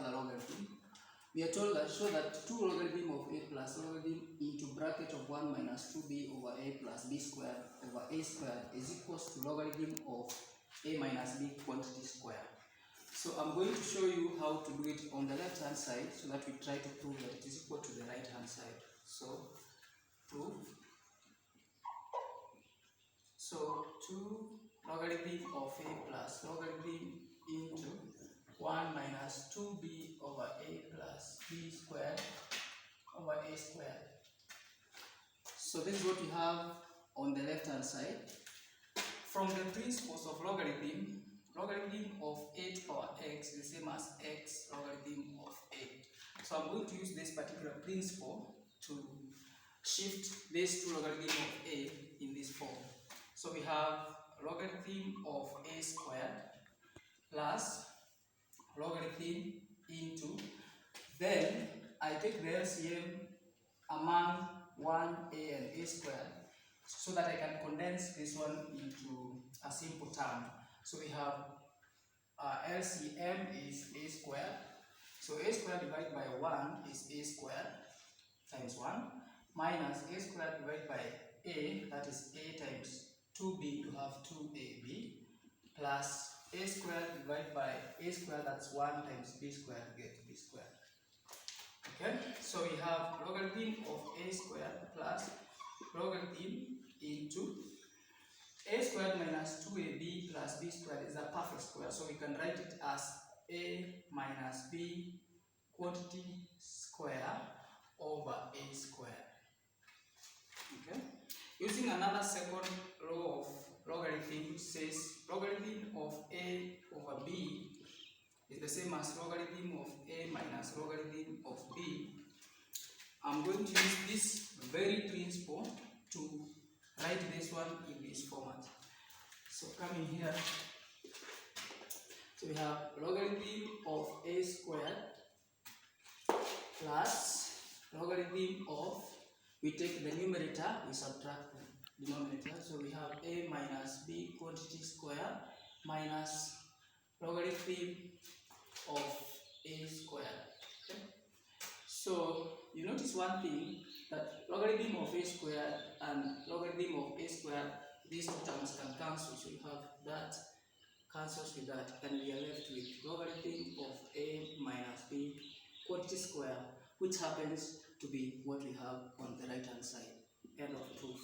another logarithm. We are told that show that 2 logarithm of a plus logarithm into bracket of 1 minus 2b over a plus b squared over a squared is equals to logarithm of a minus b quantity square. So I'm going to show you how to do it on the left hand side so that we try to prove that it is equal to the right hand side. So proof. So 2 logarithm of a plus logarithm into 1 minus 2b over a plus b squared over a squared. So this is what we have on the left hand side. From the principles of logarithm, logarithm of a to power x is the same as x logarithm of a. So I'm going to use this particular principle to shift these 2 logarithms of a in this form. So we have logarithm of a squared plus logarithm into, then I take the LCM among 1a and a squared so that I can condense this one into a simple term. So we have LCM is a squared. So a squared divided by 1 is a squared times 1 minus a squared divided by a, that is a times 2b to have 2ab, plus a squared divided by a squared, that's 1 times b squared, get b squared. Okay, so we have logarithm of a squared plus logarithm into a squared minus 2ab plus b squared is a perfect square, so we can write it as a minus b quantity square over a squared. Okay, using another second law of logarithm, which says logarithm of a over b is the same as logarithm of a minus logarithm of b. I'm going to use this very principle to write this one in this format. So coming here, so we have logarithm of a squared plus logarithm of, we take the numerator, we subtract the denominator, so we have a minus b quantity square minus logarithm of a squared. Okay? So you notice one thing, that logarithm of a squared and logarithm of a squared, these two terms can cancel, so you have that cancels with that, and we are left with logarithm of a minus b quantity square, which happens to be what we have on the right hand side. End of proof.